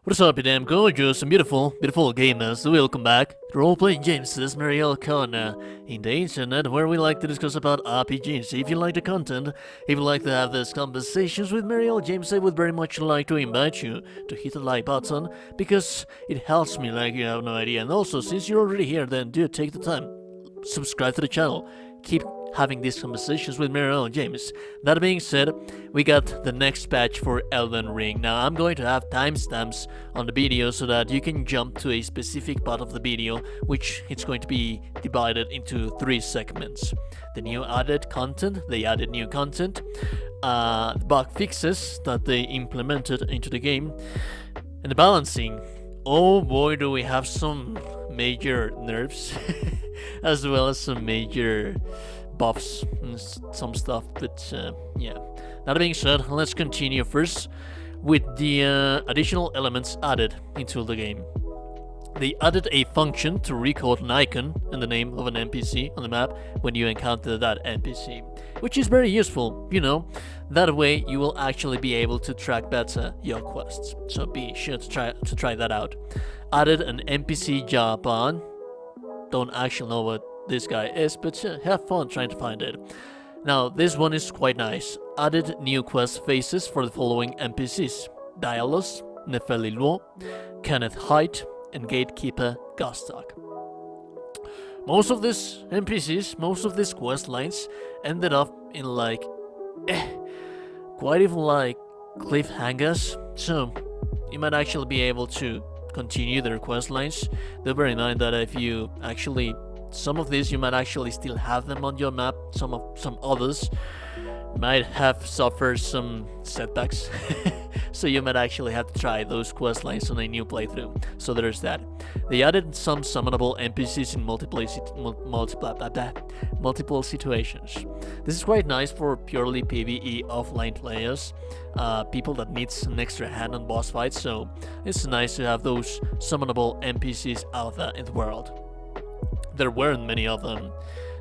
What's up, you damn gorgeous and beautiful gamers? Welcome back to RPJames' Mariel Corner in the internet, where we like to discuss about RPGs. If you like the content, if you like to have these conversations with Mariel James, I would very much like to invite you to hit the like button, because it helps me like you have no idea. And also, since you're already here, then do take the time, subscribe to the channel, keep having these conversations with Mariel James. That being said, we got the next patch for Elden Ring. Now I'm going to have timestamps on the video so that you can jump to a specific part of the video, which it's going to be divided into 3 segments. The new added content, they added new content, bug fixes that they implemented into the game, and the balancing. Oh boy, do we have some major nerfs as well as some major buffs and some stuff, but yeah. That being said, let's continue first with the additional elements added into the game. They added a function to record an icon and the name of an NPC on the map when you encounter that NPC, which is very useful, you know. That way you will actually be able to track better your quests, so be sure to try that out. Added an NPC job on. Don't actually know what this guy is, but have fun trying to find it. Now this one is quite nice. Added new quest faces for the following NPCs: Dialos, Nefeli Luo, Kenneth Height, and Gatekeeper Gostok. Most of these NPCs, most of these quest lines ended up in like quite even like cliffhangers, so you might actually be able to continue their quest lines. Do bear in mind that if you actually, some of these you might actually still have them on your map, some others might have suffered some setbacks so you might actually have to try those quest lines on a new playthrough. So there's that. They added some summonable NPCs in multiple situations. This is quite nice for purely PvE offline players, people that needs an extra hand on boss fights, so it's nice to have those summonable NPCs out there in the world. There weren't many of them.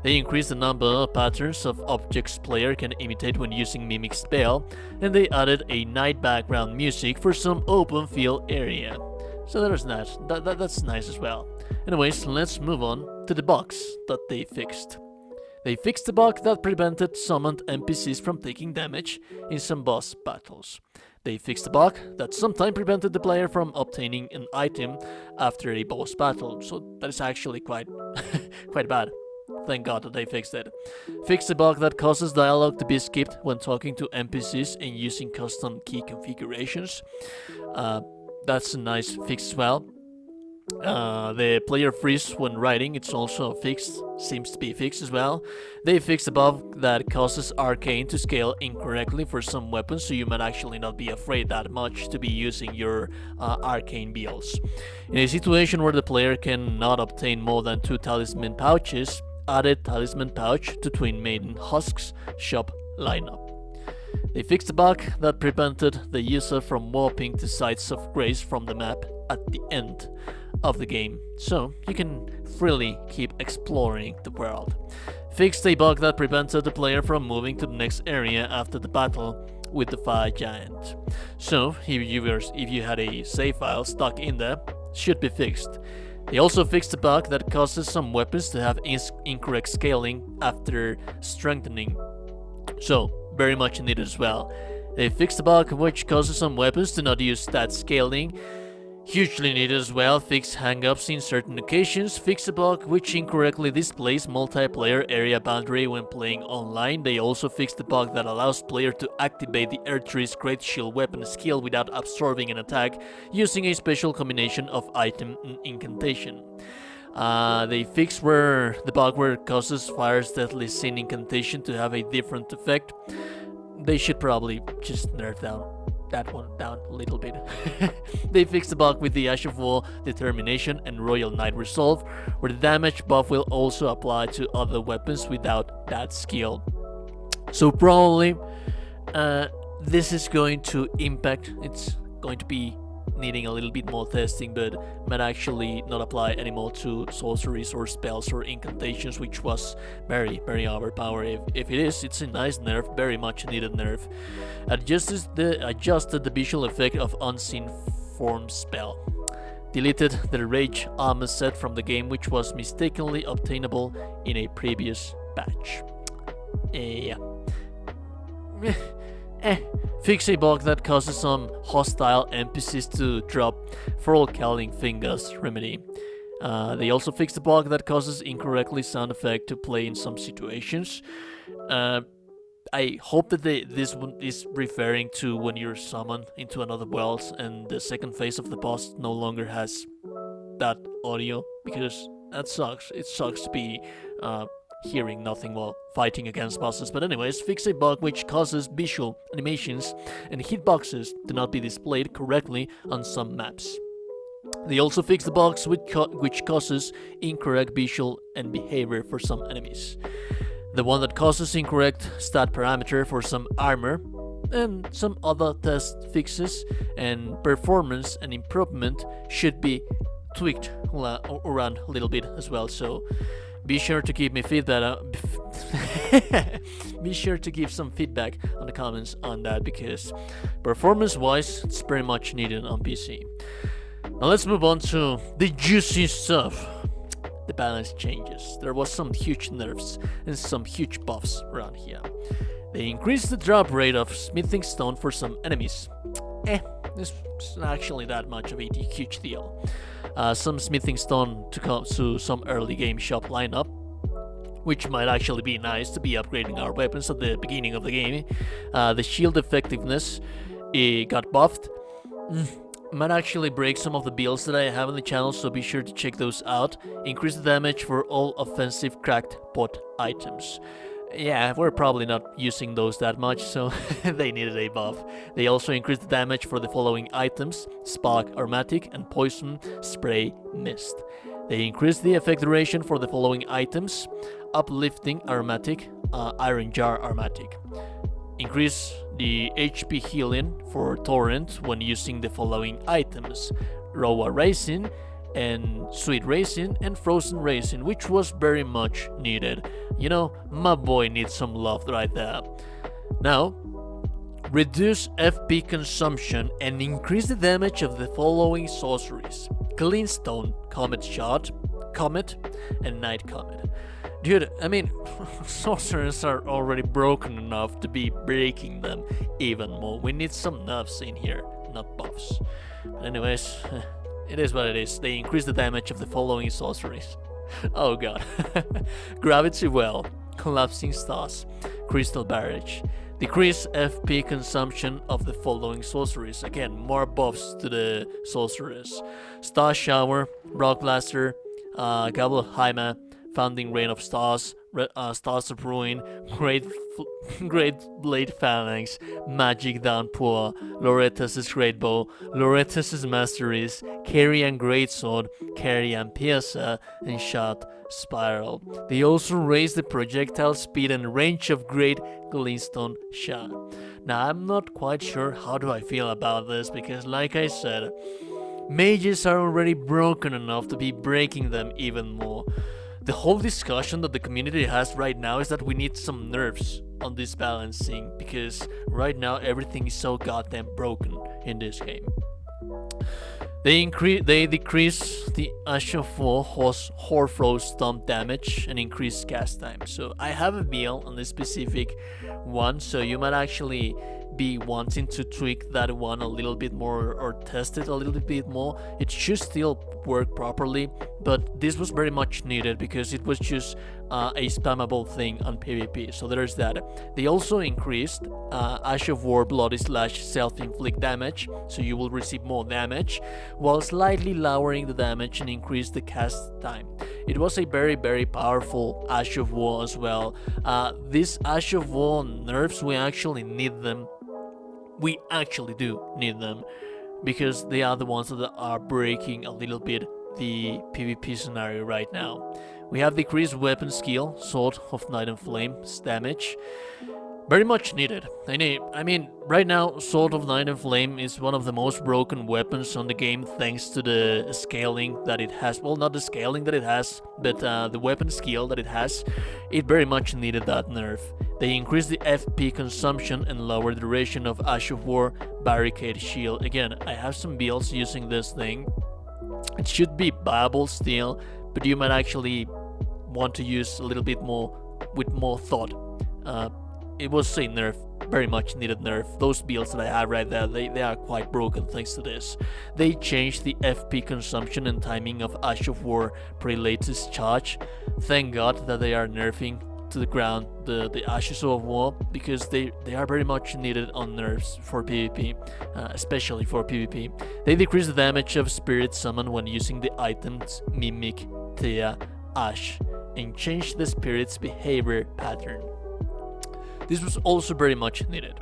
They increased the number of patterns of objects player can imitate when using Mimic Spell, and they added a night background music for some open field area. So there's that. That's nice as well. Anyways, let's move on to the bugs that they fixed. They fixed the bug that prevented summoned NPCs from taking damage in some boss battles. They fixed the bug that sometimes prevented the player from obtaining an item after a boss battle, so that is actually quite bad. Thank God that they fixed it. Fixed the bug that causes dialogue to be skipped when talking to NPCs and using custom key configurations. That's a nice fix as well. The player freeze when writing, it's also fixed, seems to be fixed as well. They fixed the bug that causes arcane to scale incorrectly for some weapons, so you might actually not be afraid that much to be using your arcane builds. In a situation where the player cannot obtain more than 2 talisman pouches, added talisman pouch to Twin Maiden Husk's shop lineup. They fixed the bug that prevented the user from warping to sites of grace from the map at the end of the game, so you can freely keep exploring the world. Fixed a bug that prevented the player from moving to the next area after the battle with the fire giant. So if you had a save file stuck in there, should be fixed. They also fixed the bug that causes some weapons to have incorrect scaling after strengthening, so very much needed as well. They fixed the bug which causes some weapons to not use stat scaling, hugely needed as well. Fixed hang-ups in certain occasions. Fixed the bug which incorrectly displays multiplayer area boundary when playing online. They also fixed the bug that allows player to activate the Earthree's Great Shield weapon skill without absorbing an attack using a special combination of item and incantation. They fixed the bug where it causes Fire's Deadly Sin incantation to have a different effect. They should probably just nerf that one down a little bit. They fixed the bug with the Ash of War, Determination, and Royal Knight Resolve, where the damage buff will also apply to other weapons without that skill. So probably this is going to impact, it's going to be needing a little bit more testing, but might actually not apply anymore to sorceries or spells or incantations, which was very overpowered. If it is, it's a nice nerf, very much needed nerf. Adjusted the visual effect of unseen perform spell. Deleted the Rage Armor set from the game, which was mistakenly obtainable in a previous patch. Yeah. Fix a bug that causes some hostile NPCs to drop Feral Calling Fingers remedy. They also fixed the bug that causes incorrectly sound effect to play in some situations. I hope that this one is referring to when you're summoned into another world and the second phase of the boss no longer has that audio, because that sucks. It sucks to be hearing nothing while fighting against bosses. But anyways, fix a bug which causes visual animations and hitboxes to not be displayed correctly on some maps. They also fix the bugs which causes incorrect visual and behavior for some enemies. The one that causes incorrect stat parameter for some armor, and some other test fixes and performance and improvement should be tweaked around a little bit as well. So be sure to give me feedback. Be sure to give some feedback on the comments on that, because performance-wise, it's very much needed on PC. Now let's move on to the juicy stuff. The balance changes. There was some huge nerfs and some huge buffs around here. They increased the drop rate of smithing stone for some enemies. This is not actually that much of a huge deal. Some smithing stone to come to some early game shop lineup, which might actually be nice to be upgrading our weapons at the beginning of the game. The shield effectiveness, it got buffed. Might actually break some of the builds that I have on the channel, so be sure to check those out. Increase the damage for all offensive cracked pot items. Yeah, we're probably not using those that much, so they needed a buff. They also increased the damage for the following items: Spark Aromatic and Poison Spray Mist. They increased the effect duration for the following items: Uplifting Aromatic, Iron Jar Aromatic. Increase the HP healing for Torrent when using the following items: Raw Raisin and Sweet Raisin and Frozen Raisin, which was very much needed. You know, my boy needs some love right there. Now, reduce FP consumption and increase the damage of the following sorceries: Cleanstone, Comet Shot, Comet, and Night Comet. Dude, I mean, sorcerers are already broken enough to be breaking them even more. We need some nerfs in here, not buffs. But anyways, it is what it is. They increase the damage of the following sorceries. Oh god. Gravity Well, Collapsing Stars, Crystal Barrage. Decrease FP consumption of the following sorceries. Again, more buffs to the sorcerers: Star Shower, Rock Blaster, Gobble Haima, Founding Rain of Stars, Stars of Ruin, Great Blade Phalanx, Magic Downpour, Loretta's Great Bow, Loretta's Masteries, Carrion Greatsword, Carrion Piercer, and Shot Spiral. They also raised the projectile speed and range of Great Glintstone Shot. Now, I'm not quite sure how do I feel about this, because like I said, mages are already broken enough to be breaking them even more. The whole discussion that the community has right now is that we need some nerfs on this balancing, because right now everything is so goddamn broken in this game. They decrease the Ash of War Hoarstomp damage and increase cast time. So I have a build on this specific one, so you might actually be wanting to tweak that one a little bit more or test it a little bit more. It should still work properly, but this was very much needed because it was just a spammable thing on PvP, so there's that. They also increased Ash of War Bloody Slash self-inflict damage, so you will receive more damage, while slightly lowering the damage and increase the cast time. It was a very, very powerful Ash of War as well. This Ash of War nerfs, we actually need them. We actually do need them, because they are the ones that are breaking a little bit the PvP scenario right now. We have decreased weapon skill, Sword of Night and Flame's damage. Very much needed. I mean, right now, Sword of Night and Flame is one of the most broken weapons on the game, thanks to the scaling that it has. Well, not the scaling that it has, but the weapon skill that it has. It very much needed that nerf. They increase the FP consumption and lower duration of Ash of War Barricade Shield. Again, I have some builds using this thing. It should be viable still, but you might actually want to use a little bit more with more thought. It was a nerf, very much needed nerf. Those builds that I have right there, they are quite broken thanks to this. They changed the FP consumption and timing of Ash of War Prelate's charge. Thank God that they are nerfing to the ground the Ashes of War, because they are very much needed on nerfs for PvP, especially for PvP. They decrease the damage of Spirit Summon when using the items Mimic, Thea, Ash, and change the spirit's behavior pattern. This was also very much needed.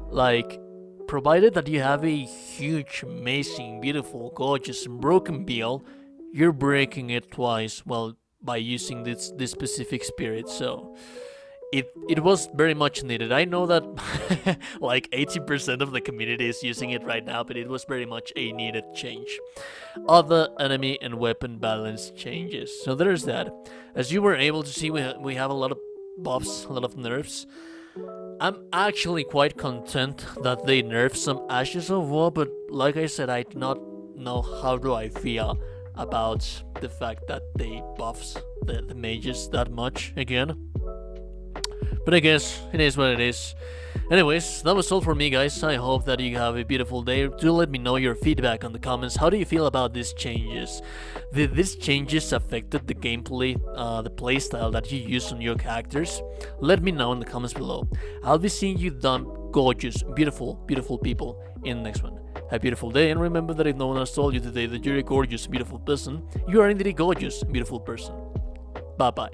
Like, provided that you have a huge, amazing, beautiful, gorgeous, and broken build, you're breaking it twice, well, by using this specific spirit, so it was very much needed. I know that like 80% of the community is using it right now, but it was very much a needed change. Other enemy and weapon balance changes. So there's that. As you were able to see, we have a lot of buffs, a lot of nerfs. I'm actually quite content that they nerf some Ashes of War, but like I said, I do not know how do I feel about the fact that they buffs the mages that much again. But I guess it is what it is. Anyways, that was all for me, guys. I hope that you have a beautiful day. Do let me know your feedback on the comments. How do you feel about these changes? Did these changes affected the gameplay, the playstyle that you use on your characters? Let me know in the comments below. I'll be seeing you dumb, gorgeous, beautiful, beautiful people in the next one. Have a beautiful day, and remember that if no one has told you today that you're a gorgeous, beautiful person, you are indeed a gorgeous, beautiful person. Bye-bye.